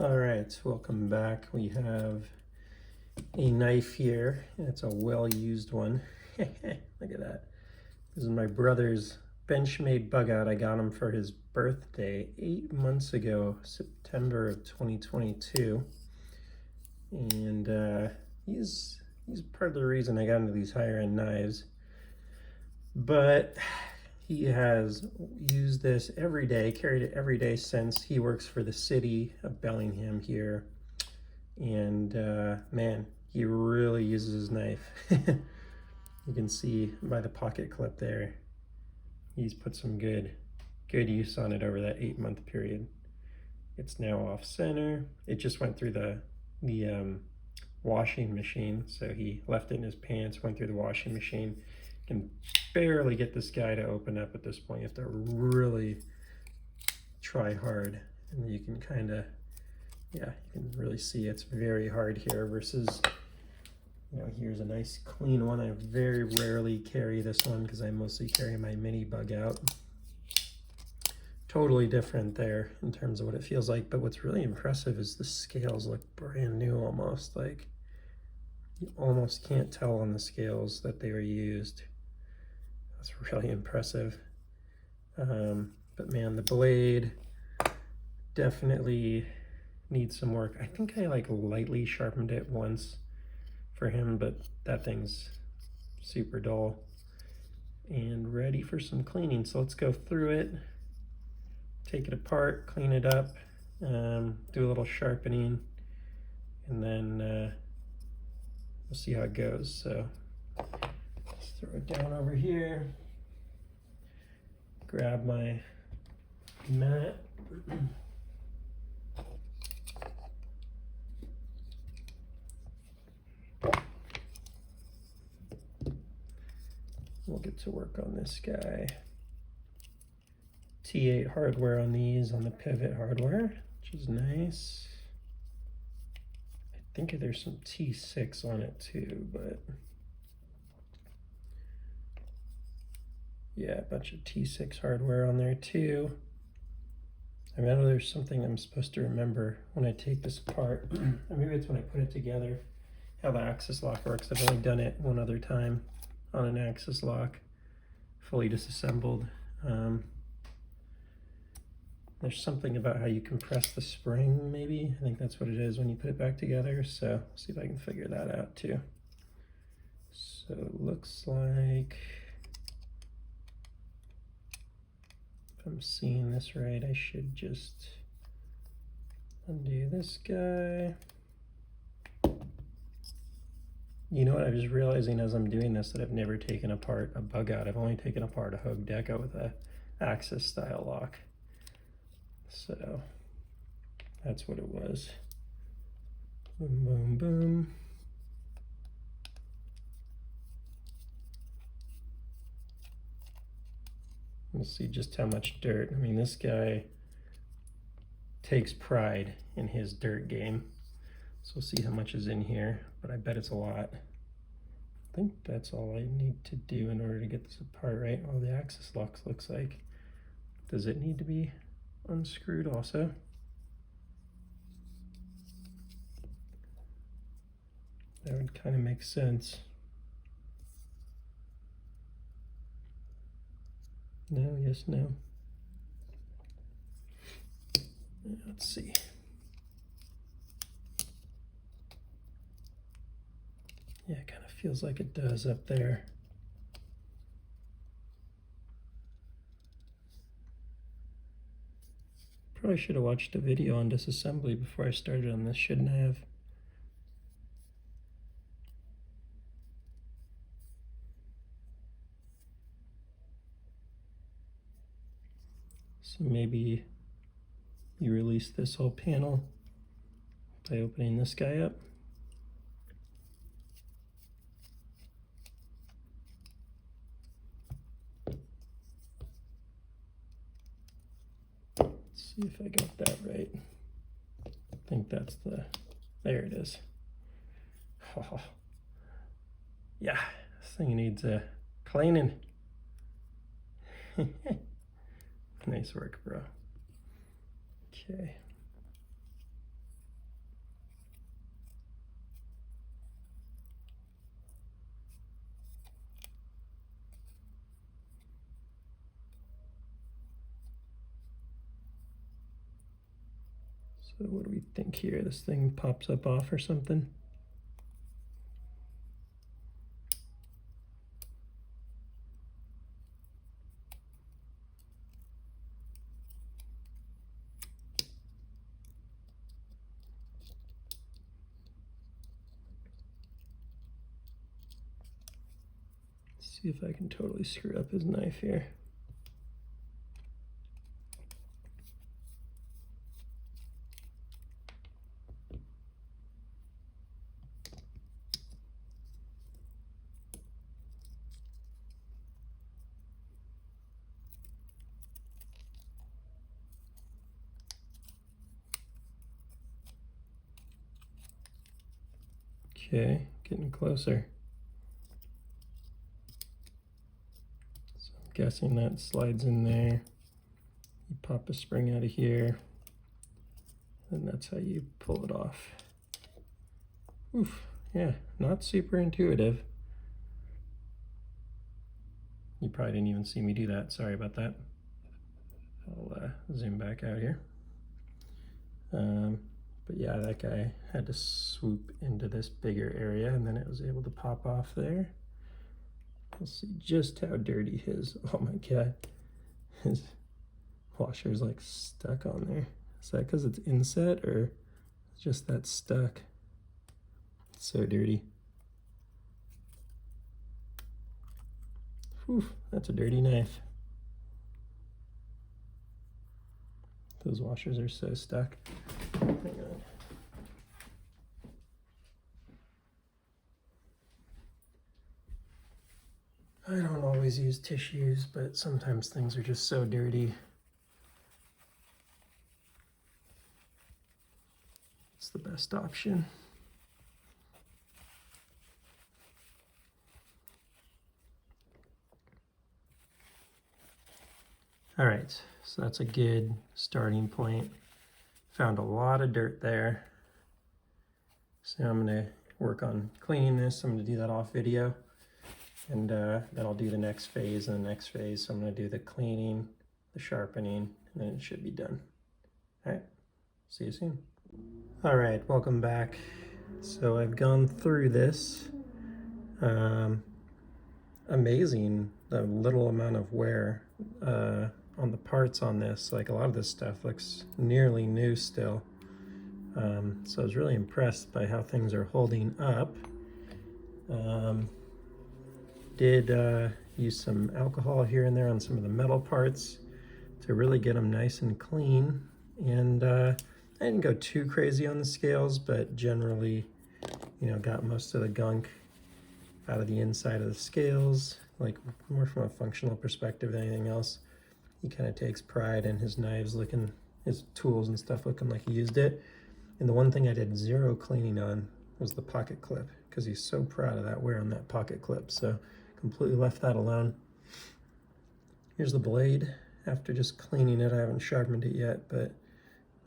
All right, welcome back. We have a knife here, and it's a well-used one. Look at that. This is my brother's Benchmade Bugout. I got him for his birthday 8 months ago, September of 2022. And he's part of the reason I got into these higher-end knives. But he has used this every day, carried it every day since. He works for the city of Bellingham here. And man, he really uses his knife. You can see by the pocket clip there, he's put some good use on it over that 8-month period. It's now off center. It just went through the washing machine. So he left it in his pants, went through the washing machine. Can barely get this guy to open up at this point. You have to really try hard, and you can kind of, yeah, you can really see it's very hard here versus, you know, here's a nice clean one. I very rarely carry this one because I mostly carry my mini Bugout. Totally different there in terms of what it feels like, but what's really impressive is the scales look brand new almost. Like, you almost can't tell on the scales that they were used. That's really impressive. But man, the blade definitely needs some work. I think I like lightly sharpened it once for him, but that thing's super dull and ready for some cleaning. So let's go through it, take it apart, clean it up, do a little sharpening, and then we'll see how it goes. So let's throw it down over here, grab my mat. We'll get to work on this guy. T8 hardware on these, on the pivot hardware, which is nice. I think there's some T6 on it too, but yeah, a bunch of T6 hardware on there too. I know there's something I'm supposed to remember when I take this apart. Or maybe it's when I put it together, how the axis lock works. I've only done it one other time on an axis lock, fully disassembled. There's something about how you compress the spring, maybe. I think that's what it is when you put it back together. So I'll see if I can figure that out too. So it looks like, if I'm seeing this right, I should just undo this guy. You know what, I was realizing as I'm doing this that I've never taken apart a Bugout. I've only taken apart a Hogue Deca with a axis style lock. So that's what it was. Boom, boom, boom. We'll see just how much dirt. I mean, this guy takes pride in his dirt game. So we'll see how much is in here, but I bet it's a lot. I think that's all I need to do in order to get this apart, right? Oh, the axis locks looks like. Does it need to be unscrewed also? That would kind of make sense. No, yes, no. Let's see. Yeah, it kind of feels like it does up there. Probably should have watched a video on disassembly before I started on this, shouldn't I have? So maybe you release this whole panel by opening this guy up. Let's see if I got that right. I think that's there it is. Oh, yeah, this thing needs a cleaning. Nice work, bro. Okay. So what do we think here? This thing pops up off or something? Let's see if I can totally screw up his knife here. Okay, getting closer. So I'm guessing that slides in there. You pop a spring out of here, and that's how you pull it off. Oof, yeah, not super intuitive. You probably didn't even see me do that. Sorry about that. I'll zoom back out here. But yeah, that guy had to swoop into this bigger area, and then it was able to pop off there. We'll see just how dirty his, oh my God, his washer's like stuck on there. Is that because it's inset or just that stuck? It's so dirty. Whew, that's a dirty knife. Those washers are so stuck. Hang on. I don't always use tissues, but sometimes things are just so dirty. It's the best option. All right, so that's a good starting point. Found a lot of dirt there. So I'm gonna work on cleaning this. I'm gonna do that off video. And then I'll do the next phase and the next phase. So I'm gonna do the cleaning, the sharpening, and then it should be done. All right, see you soon. All right, welcome back. So I've gone through this. Amazing the little amount of wear on the parts on this. Like a lot of this stuff looks nearly new still. So I was really impressed by how things are holding up. Did use some alcohol here and there on some of the metal parts to really get them nice and clean. And I didn't go too crazy on the scales, but generally, you know, got most of the gunk out of the inside of the scales, like more from a functional perspective than anything else. He kind of takes pride in his knives looking, his tools and stuff looking like he used it. And the one thing I did zero cleaning on was the pocket clip, because he's so proud of that wear on that pocket clip. So completely left that alone. Here's the blade. After just cleaning it, I haven't sharpened it yet, but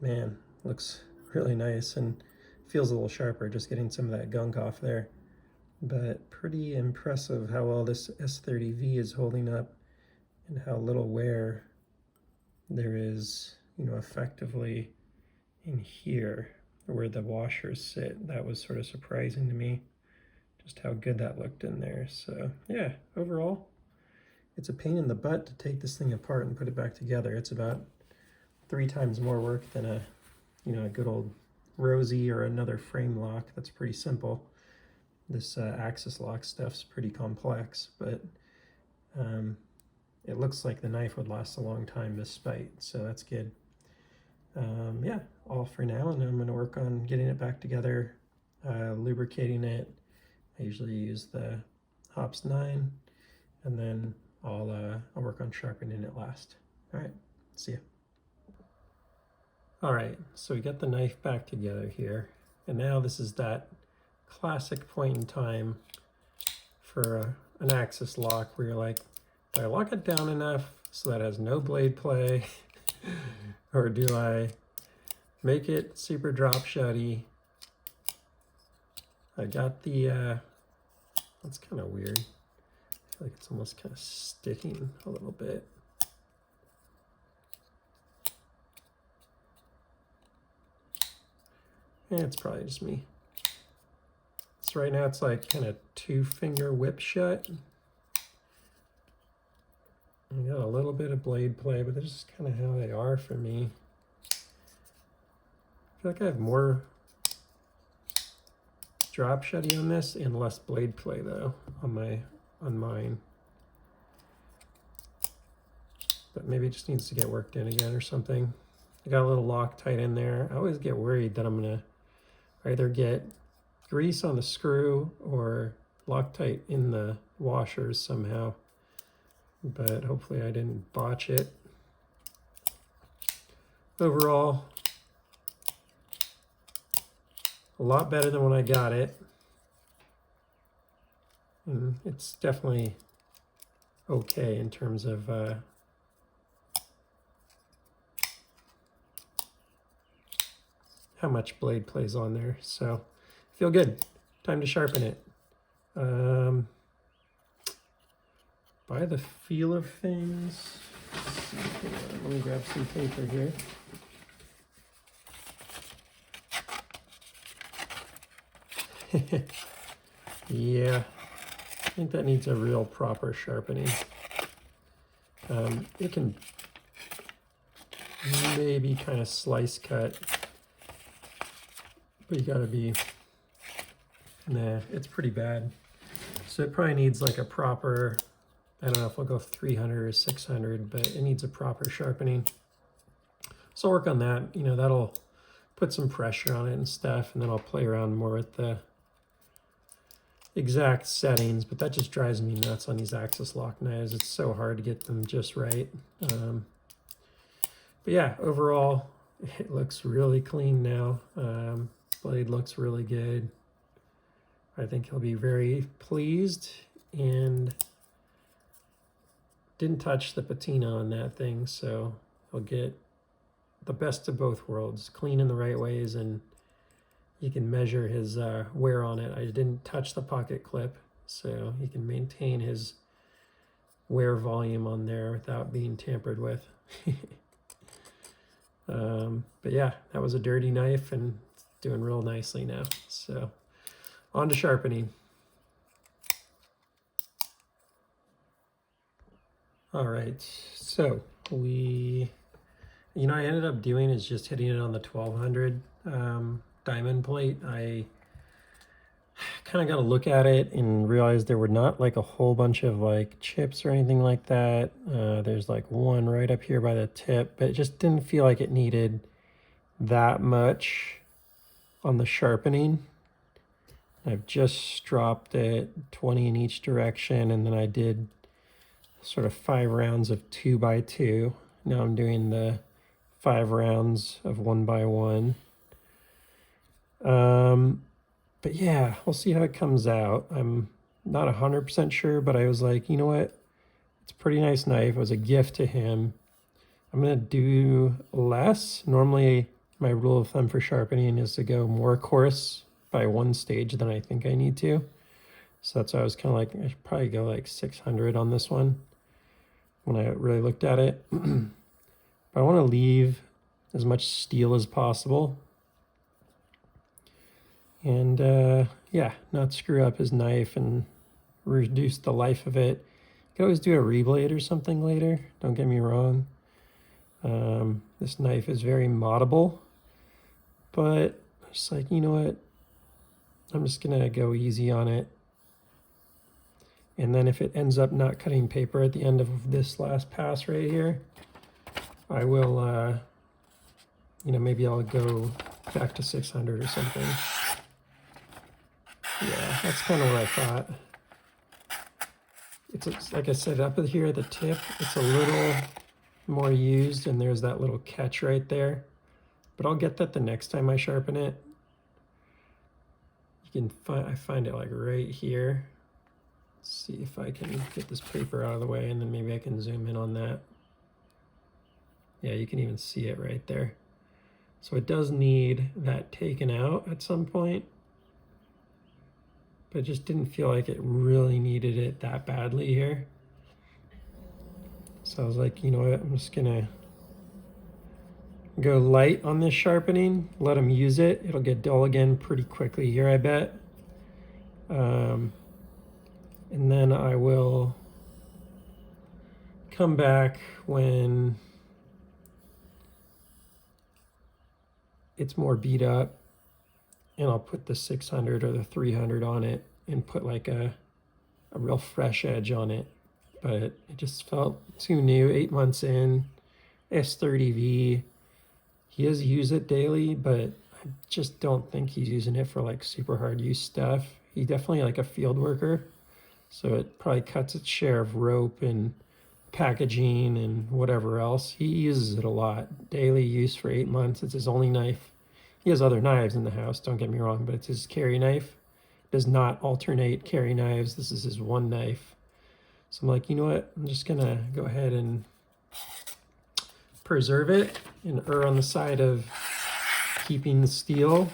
man, looks really nice and feels a little sharper just getting some of that gunk off there. But pretty impressive how well this S30V is holding up and how little wear there is, you know, effectively in here where the washers sit. That was sort of surprising to me, just how good that looked in there. So yeah, overall, it's a pain in the butt to take this thing apart and put it back together. It's about 3 times more work than a, you know, a good old Rosie or another frame lock. That's pretty simple. This axis lock stuff's pretty complex, but it looks like the knife would last a long time despite, so that's good. Yeah, all for now, and I'm gonna work on getting it back together, lubricating it. I usually use the Hops 9, and then I'll work on sharpening it last. All right, see ya. All right, so we got the knife back together here, and now this is that classic point in time for an axis lock where you're like, do I lock it down enough so that it has no blade play? Or do I make it super drop shutty? I got the, that's kind of weird. I feel like it's almost kind of sticking a little bit. It's probably just me. So right now it's like kind of 2-finger whip shut. I got a little bit of blade play, but this is kind of how they are for me. I feel like I have more drop shutty on this and less blade play though on mine. But maybe it just needs to get worked in again or something. I got a little Loctite in there. I always get worried that I'm gonna either get grease on the screw or Loctite in the washers somehow. But hopefully I didn't botch it. Overall, a lot better than when I got it. And it's definitely okay in terms of how much blade plays on there. So feel good. Time to sharpen it. By the feel of things, let me grab some paper here. Yeah, I think that needs a real proper sharpening. It can maybe kind of slice cut, but you gotta be, nah, it's pretty bad. So it probably needs like a proper, I don't know if I'll go 300 or 600, but it needs a proper sharpening. So I'll work on that. You know, that'll put some pressure on it and stuff, and then I'll play around more with the exact settings, but that just drives me nuts on these axis lock knives. It's so hard to get them just right. But yeah, overall, it looks really clean now. Blade looks really good. I think he'll be very pleased, and didn't touch the patina on that thing, so he'll get the best of both worlds, clean in the right ways, and you can measure his wear on it. I didn't touch the pocket clip, so you can maintain his wear volume on there without being tampered with. But yeah, that was a dirty knife and it's doing real nicely now. So on to sharpening. All right, so I ended up doing is just hitting it on the 1200 diamond plate. I kind of got to look at it and realize there were not like a whole bunch of like chips or anything like that. There's like one right up here by the tip, but it just didn't feel like it needed that much on the sharpening. I've just dropped it 20 in each direction, and then I did sort of 5 rounds of 2x2. Now I'm doing the 5 rounds of 1x1. But yeah, we'll see how it comes out. I'm not 100% sure, but I was like, you know what? It's a pretty nice knife. It was a gift to him. I'm gonna do less. Normally, my rule of thumb for sharpening is to go more coarse by 1 stage than I think I need to. So that's why I was kind of like, I should probably go like 600 on this one when I really looked at it. But I want to leave as much steel as possible. And yeah, not screw up his knife and reduce the life of it. You can always do a reblade or something later, don't get me wrong. This knife is very moddable, but it's like, you know what? I'm just gonna go easy on it. And then if it ends up not cutting paper at the end of this last pass right here, I will, maybe I'll go back to 600 or something. Yeah, that's kind of what I thought. It's like I said, up here at the tip, it's a little more used, and there's that little catch right there. But I'll get that the next time I sharpen it. You can I find it like right here. Let's see if I can get this paper out of the way, and then maybe I can zoom in on that. Yeah, you can even see it right there. So it does need that taken out at some point, but it just didn't feel like it really needed it that badly here. So I was like, you know what, I'm just gonna Go light on this sharpening, let him use it. It'll get dull again pretty quickly here, I bet. And then I will come back when it's more beat up, and I'll put the 600 or the 300 on it and put like a real fresh edge on it. But it just felt too new, 8 months in, S30V. He does use it daily, but I just don't think he's using it for like super hard use stuff. He's definitely like a field worker, so it probably cuts its share of rope and packaging and whatever else. He uses it a lot. Daily use for 8 months. It's his only knife. He has other knives in the house, don't get me wrong, but it's his carry knife. Does not alternate carry knives. This is his one knife. So I'm like, you know what? I'm just gonna go ahead and preserve it and err on the side of keeping the steel.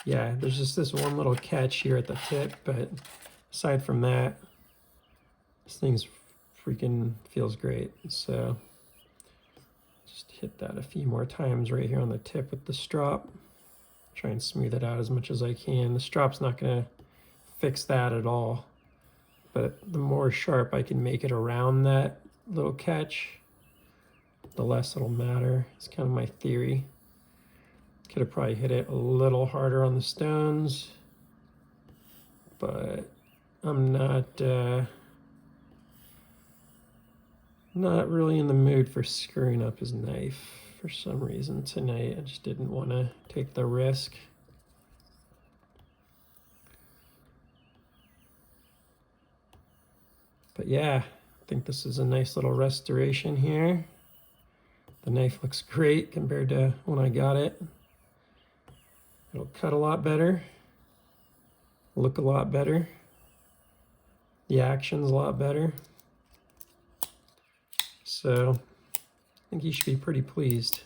Yeah, there's just this one little catch here at the tip, but aside from that, this thing's freaking feels great. So just hit that a few more times right here on the tip with the strop. Try and smooth it out as much as I can. The strop's not gonna fix that at all, but the more sharp I can make it around that little catch, the less it'll matter. It's kind of my theory. Could have probably hit it a little harder on the stones, but I'm not really in the mood for screwing up his knife for some reason tonight. I just didn't want to take the risk. But yeah, I think this is a nice little restoration here. The knife looks great compared to when I got it. It'll cut a lot better, look a lot better. The action's a lot better. So I think you should be pretty pleased.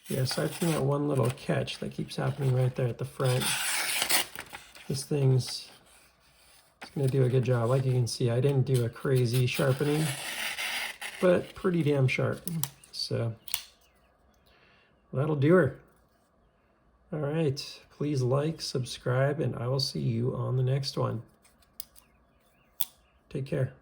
Yeah, aside from that one little catch that keeps happening right there at the front, this thing's gonna do a good job. Like you can see, I didn't do a crazy sharpening, but pretty damn sharp. So that'll do her. All right, please like, subscribe, and I will see you on the next one. Take care.